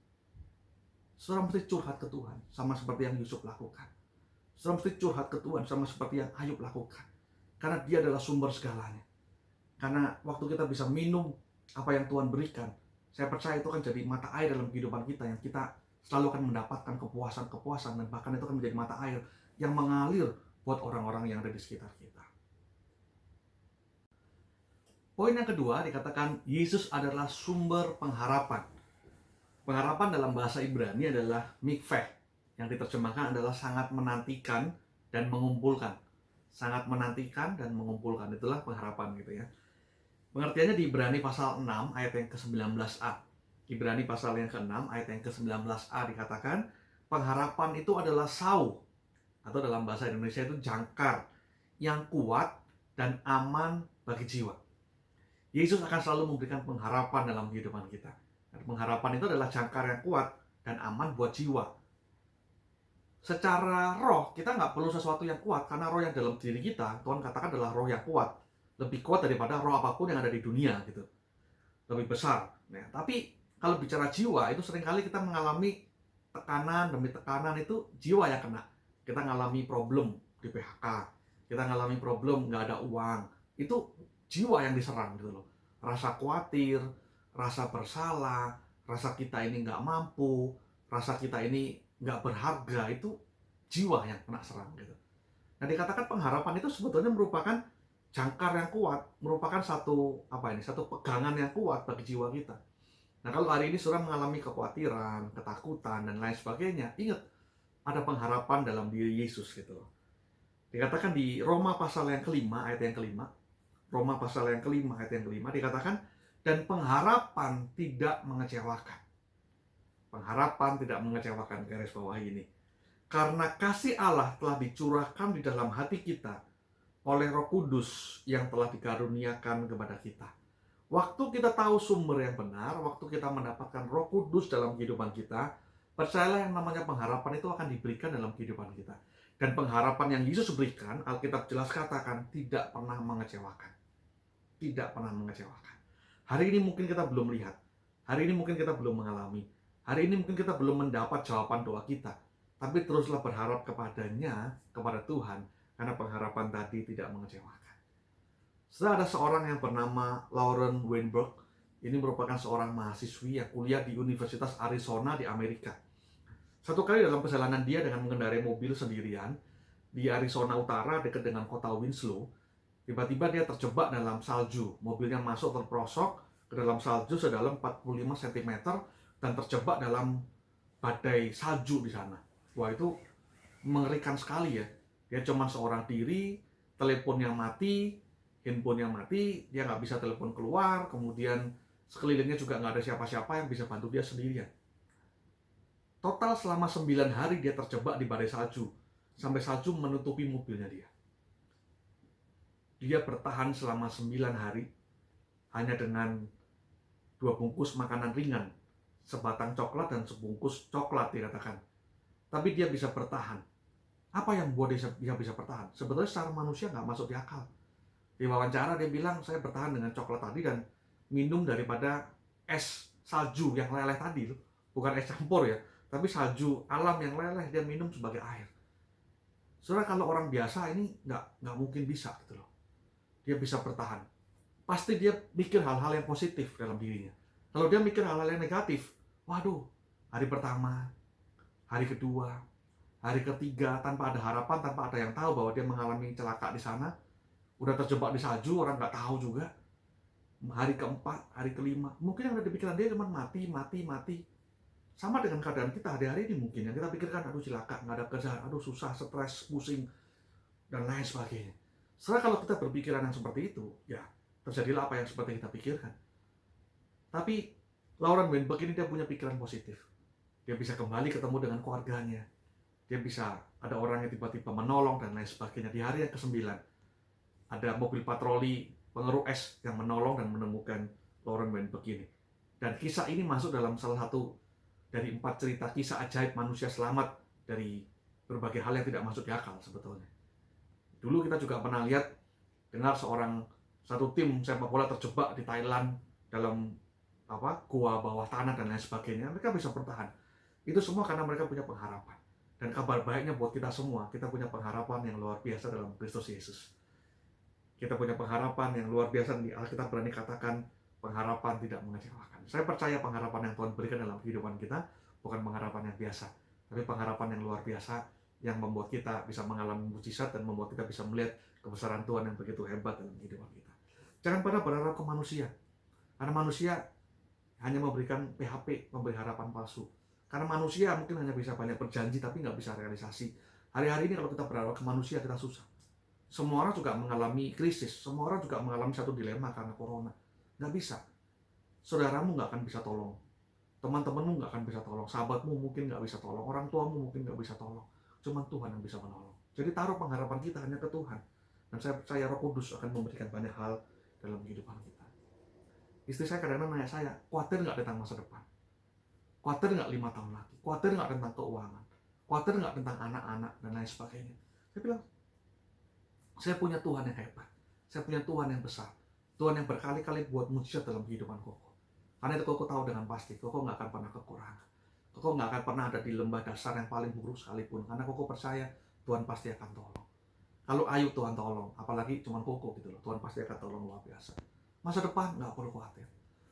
Saudara mesti curhat ke Tuhan, sama seperti yang Yusuf lakukan. Saudara mesti curhat ke Tuhan, sama seperti yang Ayub lakukan. Karena dia adalah sumber segalanya. Karena waktu kita bisa minum apa yang Tuhan berikan, saya percaya itu akan jadi mata air dalam kehidupan kita, yang kita selalu akan mendapatkan kepuasan-kepuasan, dan bahkan itu akan menjadi mata air yang mengalir buat orang-orang yang ada di sekitar kita. Poin yang kedua dikatakan Yesus adalah sumber pengharapan. Pengharapan dalam bahasa Ibrani adalah mikveh, yang diterjemahkan adalah sangat menantikan dan mengumpulkan. Sangat menantikan dan mengumpulkan, itulah pengharapan gitu ya. Pengertiannya di Ibrani pasal 6 ayat yang ke-19a. Ibrani pasal yang ke-6 ayat yang ke-19a dikatakan pengharapan itu adalah sau, atau dalam bahasa Indonesia itu jangkar yang kuat dan aman bagi jiwa. Yesus akan selalu memberikan pengharapan dalam kehidupan kita. Dan pengharapan itu adalah jangkar yang kuat dan aman buat jiwa. Secara roh, kita nggak perlu sesuatu yang kuat, karena roh yang dalam diri kita, Tuhan katakan adalah roh yang kuat. Lebih kuat daripada roh apapun yang ada di dunia gitu. Lebih besar. Nah, tapi kalau bicara jiwa, itu seringkali kita mengalami tekanan demi tekanan, itu jiwa yang kena. Kita ngalami problem di PHK, kita ngalami problem nggak ada uang, itu jiwa yang diserang gitu loh. Rasa khawatir, rasa bersalah, rasa kita ini nggak mampu, rasa kita ini nggak berharga, itu jiwa yang kena serang gitu. Nah, dikatakan pengharapan itu sebetulnya merupakan jangkar yang kuat, merupakan satu pegangan yang kuat bagi jiwa kita. Nah, kalau hari ini saudara mengalami kekhawatiran, ketakutan dan lain sebagainya, ingat ada pengharapan dalam diri Yesus gitu loh. Dikatakan di Roma pasal yang kelima ayat yang kelima, Roma pasal yang kelima ayat yang kelima dikatakan, dan pengharapan tidak mengecewakan. Pengharapan tidak mengecewakan, garis bawah ini. Karena kasih Allah telah dicurahkan di dalam hati kita oleh Roh Kudus yang telah dikaruniakan kepada kita. Waktu kita tahu sumber yang benar, waktu kita mendapatkan Roh Kudus dalam kehidupan kita, percayalah yang namanya pengharapan itu akan diberikan dalam kehidupan kita. Dan pengharapan yang Yesus berikan, Alkitab jelas katakan, tidak pernah mengecewakan. Tidak pernah mengecewakan. Hari ini mungkin kita belum lihat. Hari ini mungkin kita belum mengalami. Hari ini mungkin kita belum mendapat jawaban doa kita. Tapi teruslah berharap kepadanya, kepada Tuhan, karena pengharapan tadi tidak mengecewakan. Setelah ada seorang yang bernama Lauren Weinberg. Ini merupakan seorang mahasiswi yang kuliah di Universitas Arizona di Amerika. Satu kali dalam perjalanan dia dengan mengendarai mobil sendirian di Arizona Utara dekat dengan kota Winslow, tiba-tiba dia terjebak dalam salju. Mobilnya masuk terperosok ke dalam salju sedalam 45 cm dan terjebak dalam badai salju di sana. Wah, itu mengerikan sekali ya. Dia cuma seorang diri, teleponnya mati, handphonenya mati, dia nggak bisa telepon keluar, kemudian sekelilingnya juga nggak ada siapa-siapa yang bisa bantu dia sendirian. Total selama 9 hari dia terjebak di badai salju, sampai salju menutupi mobilnya dia. Dia bertahan selama 9 hari, hanya dengan 2 bungkus makanan ringan, sebatang coklat dan sebungkus coklat dikatakan. Tapi dia bisa bertahan. Apa yang membuat dia bisa bertahan? Sebetulnya secara manusia nggak masuk di akal. Di wawancara dia bilang, saya bertahan dengan coklat tadi dan minum daripada es salju yang leleh tadi. Bukan es campur ya, tapi salju alam yang leleh dia minum sebagai air. Saudara, kalau orang biasa ini nggak mungkin bisa gitu loh. Dia bisa bertahan. Pasti dia mikir hal-hal yang positif dalam dirinya. Kalau dia mikir hal-hal yang negatif, waduh, hari pertama, hari kedua, hari ketiga, tanpa ada harapan, tanpa ada yang tahu bahwa dia mengalami celaka di sana, udah terjebak di salju, orang nggak tahu juga. Hari keempat, hari kelima, mungkin yang ada di pikiran dia cuma mati. Sama dengan keadaan kita hari-hari ini mungkin, yang kita pikirkan, aduh celaka, nggak ada kerjaan, aduh susah, stres, pusing, dan lain sebagainya. Setelah kalau kita berpikiran yang seperti itu, ya terjadilah apa yang seperti kita pikirkan. Tapi Lauren Weinberg ini dia punya pikiran positif. Dia bisa kembali ketemu dengan keluarganya. Dia bisa, ada orang yang tiba-tiba menolong dan lain sebagainya. Di hari yang ke-9, ada mobil patroli pengeruk es yang menolong dan menemukan Lauren Weinberg ini. Dan kisah ini masuk dalam salah satu dari 4 cerita kisah ajaib manusia selamat dari berbagai hal yang tidak masuk di akal sebetulnya. Dulu kita juga pernah lihat, dengar satu tim sepak bola terjebak di Thailand dalam gua bawah tanah dan lain sebagainya. Mereka bisa bertahan. Itu semua karena mereka punya pengharapan. Dan kabar baiknya buat kita semua, kita punya pengharapan yang luar biasa dalam Kristus Yesus. Kita punya pengharapan yang luar biasa, di Alkitab berani katakan pengharapan tidak mengecewakan. Saya percaya pengharapan yang Tuhan berikan dalam kehidupan kita bukan pengharapan yang biasa, tapi pengharapan yang luar biasa yang membuat kita bisa mengalami mujizat dan membuat kita bisa melihat kebesaran Tuhan yang begitu hebat dalam kehidupan kita. Jangan pernah berharap ke manusia, karena manusia hanya memberikan PHP, memberi harapan palsu. Karena manusia mungkin hanya bisa banyak berjanji tapi nggak bisa realisasi. Hari-hari ini kalau kita berharap ke manusia, kita susah. Semua orang juga mengalami krisis, semua orang juga mengalami satu dilema karena corona. Nggak bisa. Saudaramu nggak akan bisa tolong. Teman-temanmu nggak akan bisa tolong. Sahabatmu mungkin nggak bisa tolong. Orang tuamu mungkin nggak bisa tolong. Cuma Tuhan yang bisa menolong. Jadi taruh pengharapan kita hanya ke Tuhan. Dan saya percaya Roh Kudus akan memberikan banyak hal dalam kehidupan kita. Istri saya kadang-kadang nanya saya, khawatir nggak tentang masa depan? Khawatir nggak 5 tahun lagi? Khawatir nggak tentang keuangan? Khawatir nggak tentang anak-anak dan lain sebagainya? Saya bilang, saya punya Tuhan yang hebat. Saya punya Tuhan yang besar. Tuhan yang berkali-kali buat mujizat dalam kehidupan Koko. Karena itu Koko tahu dengan pasti, Koko nggak akan pernah kekurangan. Koko nggak akan pernah ada di lembah dasar yang paling buruk sekalipun. Karena Koko percaya Tuhan pasti akan tolong. Kalau Ayu Tuhan tolong, apalagi cuma Koko gitu loh, Tuhan pasti akan tolong luar biasa. Masa depan nggak perlu khawatir.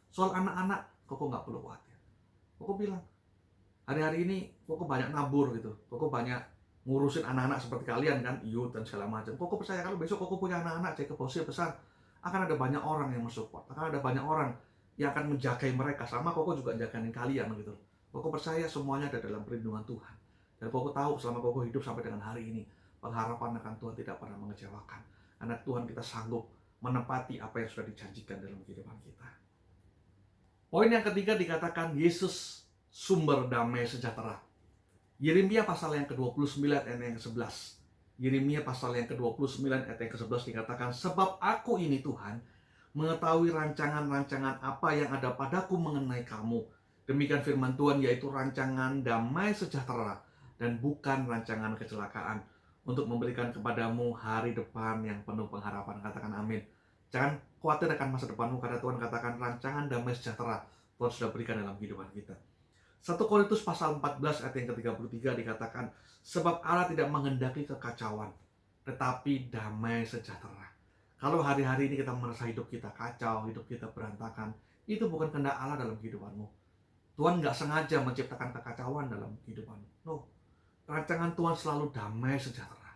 Soal anak-anak, Koko nggak perlu khawatir. Koko bilang, hari-hari ini Koko banyak nabur gitu. Koko banyak ngurusin anak-anak seperti kalian kan, youth dan segala macam. Koko percaya kalau besok Koko punya anak-anak, jadi keposisi besar, akan ada banyak orang yang mensupport, akan ada banyak orang yang akan menjagai mereka. Sama Koko juga jagain kalian gitu. Koko percaya semuanya ada dalam perlindungan Tuhan. Dan Koko tahu selama Koko hidup sampai dengan hari ini, pengharapan akan Tuhan tidak pernah mengecewakan. Karena Tuhan kita sanggup menepati apa yang sudah dijanjikan dalam kehidupan kita. Poin yang ketiga dikatakan Yesus sumber damai sejahtera. Yeremia pasal yang ke-29 ayat yang ke-11. Yeremia pasal yang ke-29 ayat yang ke-11 dikatakan, sebab aku ini Tuhan, mengetahui rancangan-rancangan apa yang ada padaku mengenai kamu. Demikian firman Tuhan, yaitu rancangan damai sejahtera dan bukan rancangan kecelakaan, untuk memberikan kepadamu hari depan yang penuh pengharapan. Katakan amin. Jangan khawatir akan masa depanmu, karena Tuhan katakan rancangan damai sejahtera Tuhan sudah berikan dalam kehidupan kita. 1 Korintus pasal 14 ayat yang ke-33 dikatakan, sebab Allah tidak menghendaki kekacauan, tetapi damai sejahtera. Kalau hari-hari ini kita merasa hidup kita kacau, hidup kita berantakan, itu bukan kehendak Allah dalam kehidupanmu. Tuhan nggak sengaja menciptakan kekacauan dalam kehidupanmu. No. Rancangan Tuhan selalu damai sejahtera.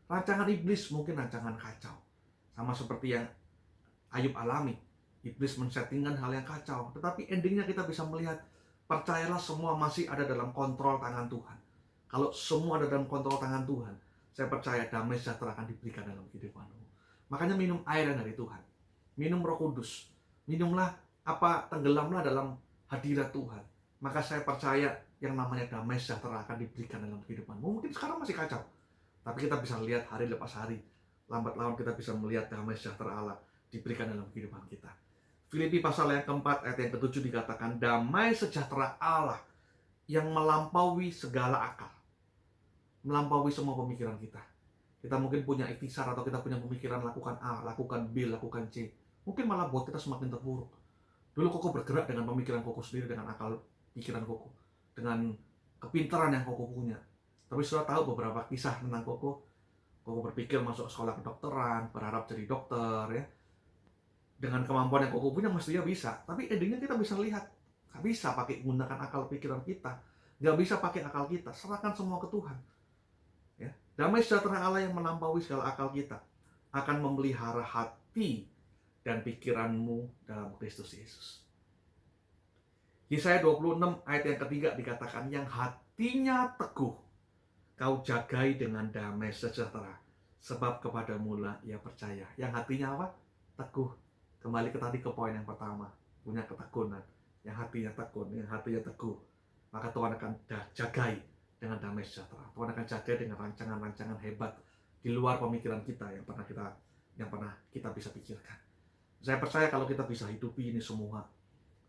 Rancangan iblis mungkin rancangan kacau. Sama seperti yang Ayub alami. Iblis men-settingkan hal yang kacau. Tetapi endingnya kita bisa melihat, percayalah semua masih ada dalam kontrol tangan Tuhan. Kalau semua ada dalam kontrol tangan Tuhan, saya percaya damai sejahtera akan diberikan dalam kehidupanmu. Makanya minum air yang dari Tuhan. Minum Roh Kudus. Minumlah tenggelamlah dalam hadirat Tuhan. Maka saya percaya yang namanya damai sejahtera akan diberikan dalam kehidupanmu. Mungkin sekarang masih kacau, tapi kita bisa lihat hari lepas hari, lambat laun kita bisa melihat damai sejahtera Allah diberikan dalam kehidupan kita. Filipi pasal yang keempat ayat yang ke-7 dikatakan, damai sejahtera Allah yang melampaui segala akal, melampaui semua pemikiran kita. Kita mungkin punya ikhtisar atau kita punya pemikiran lakukan A, lakukan B, lakukan C. Mungkin malah buat kita semakin terpuruk. Dulu Koko bergerak dengan pemikiran Koko sendiri, dengan akal pikiran Koko, dengan kepintaran yang Koko punya. Tapi sudah tahu beberapa kisah tentang Koko. Koko berpikir masuk sekolah kedokteran, berharap jadi dokter, ya. Dengan kemampuan yang Koko punya mestinya bisa. Tapi endingnya kita bisa lihat, nggak bisa pakai menggunakan akal pikiran kita, nggak bisa pakai akal kita. Serahkan semua ke Tuhan. Ya. Damai sejahtera Allah yang melampaui segala akal kita akan memelihara hati dan pikiranmu dalam Kristus Yesus. Yesaya 26 ayat yang ketiga dikatakan, yang hatinya teguh kau jagai dengan damai sejahtera, sebab kepadamu lah ia percaya. Yang hatinya apa? Teguh. Kembali ke tadi ke poin yang pertama, punya ketekunan. Yang hatinya tekun, yang hatinya teguh, maka Tuhan akan jagai dengan damai sejahtera. Tuhan akan jagai dengan rancangan-rancangan hebat di luar pemikiran kita yang pernah kita bisa pikirkan. Saya percaya kalau kita bisa hidupi ini semua,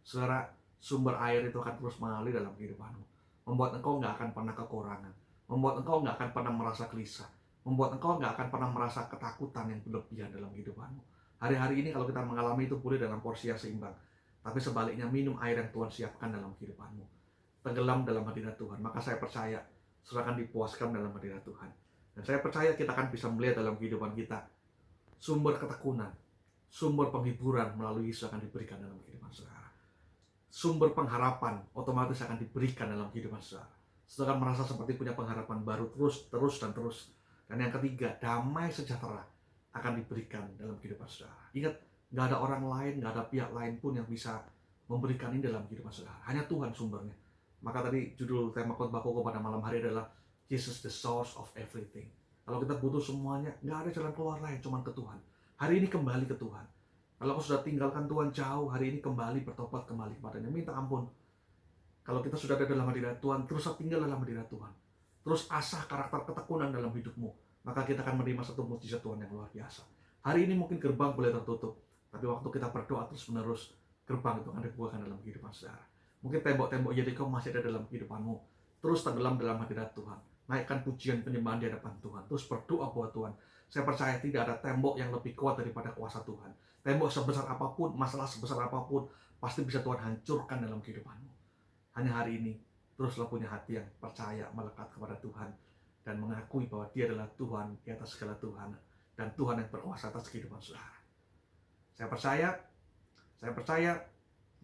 saudara, sumber air itu akan terus mengalir dalam kehidupanmu, membuat engkau nggak akan pernah kekurangan, membuat engkau nggak akan pernah merasa gelisah, membuat engkau nggak akan pernah merasa ketakutan yang berlebihan dalam kehidupanmu. Hari-hari ini kalau kita mengalami itu pulih dalam porsi yang seimbang, tapi sebaliknya minum air yang Tuhan siapkan dalam kehidupanmu, tenggelam dalam hadirat Tuhan, maka saya percaya saudara akan dipuaskan dalam hadirat Tuhan. Dan saya percaya kita akan bisa melihat dalam kehidupan kita sumber ketekunan, sumber penghiburan melalui Yesus akan diberikan dalam kehidupan saudara. Sumber pengharapan otomatis akan diberikan dalam kehidupan saudara. Saudara akan merasa seperti punya pengharapan baru terus. Dan yang ketiga, damai sejahtera akan diberikan dalam kehidupan saudara. Ingat, nggak ada orang lain, nggak ada pihak lain pun yang bisa memberikan ini dalam kehidupan saudara. Hanya Tuhan sumbernya. Maka tadi judul tema khotbah Koko pada malam hari adalah Jesus the source of everything. Kalau kita butuh semuanya, nggak ada jalan keluar lain, cuma ke Tuhan. Hari ini kembali ke Tuhan. Kalau kau sudah tinggalkan Tuhan jauh, hari ini kembali bertobat kembali kepadanya. Minta ampun. Kalau kita sudah ada dalam hadirat Tuhan, terus tinggal dalam hadirat Tuhan. Terus asah karakter ketekunan dalam hidupmu. Maka kita akan menerima satu mukjizat Tuhan yang luar biasa. Hari ini mungkin gerbang boleh tertutup. Tapi waktu kita berdoa terus menerus, gerbang itu akan dibukakan dalam kehidupan saudara. Mungkin tembok-tembok Yeriko masih ada dalam kehidupanmu. Terus tenggelam dalam hadirat Tuhan. Naikkan pujian penyembahan di hadapan Tuhan. Terus berdoa buat Tuhan. Saya percaya tidak ada tembok yang lebih kuat daripada kuasa Tuhan. Tembok sebesar apapun, masalah sebesar apapun, pasti bisa Tuhan hancurkan dalam kehidupanmu. Hanya hari ini, teruslah punya hati yang percaya, melekat kepada Tuhan, dan mengakui bahwa Dia adalah Tuhan di atas segala Tuhan, dan Tuhan yang berkuasa atas kehidupan saudara. Saya percaya,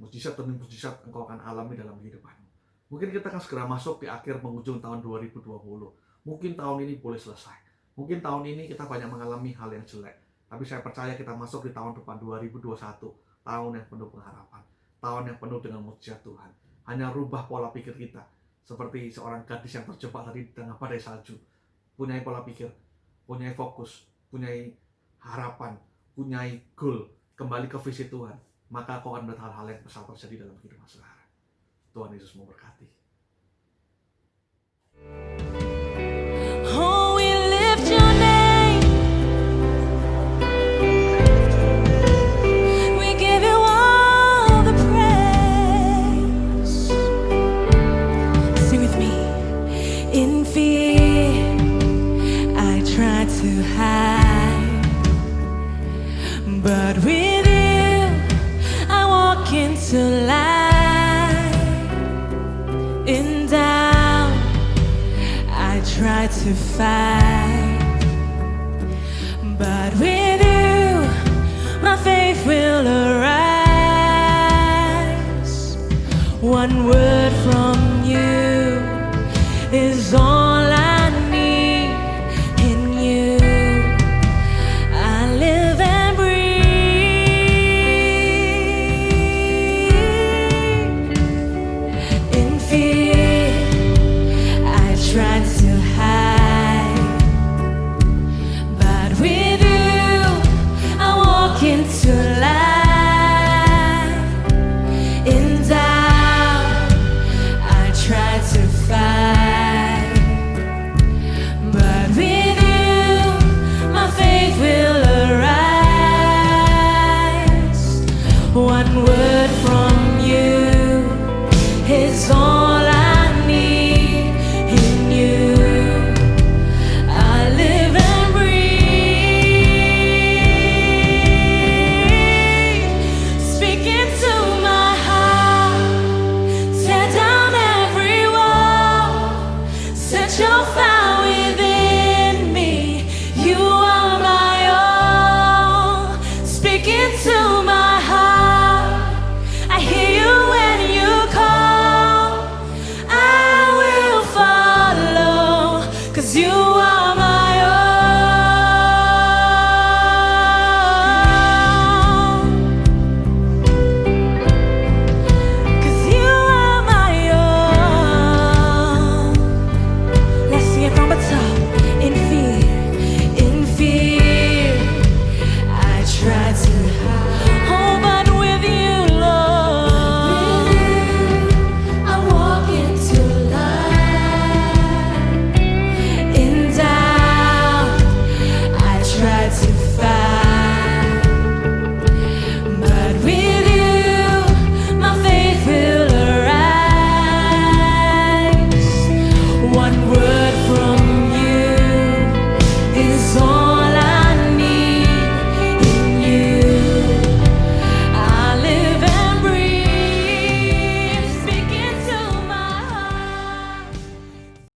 mukjizat demi mukjizat engkau akan alami dalam kehidupanmu. Mungkin kita akan segera masuk di akhir penghujung tahun 2020. Mungkin tahun ini boleh selesai. Mungkin tahun ini kita banyak mengalami hal yang jelek, tapi saya percaya kita masuk di tahun depan 2021, tahun yang penuh pengharapan, tahun yang penuh dengan mukjizat Tuhan. Hanya rubah pola pikir kita, seperti seorang gadis yang terjebak tadi di tengah badai salju. Punya pola pikir, punya fokus, punya harapan, punya goal, kembali ke visi Tuhan, maka kau akan melihat hal-hal yang besar terjadi dalam kehidupan saudara. Tuhan Yesus memberkati. Oh, we lift your name. We give you all the praise. Sing with me. In fear, I tried to hide, but with you, I walk into light. In doubt, I try to fight, but with you, my faith will arise. One one word from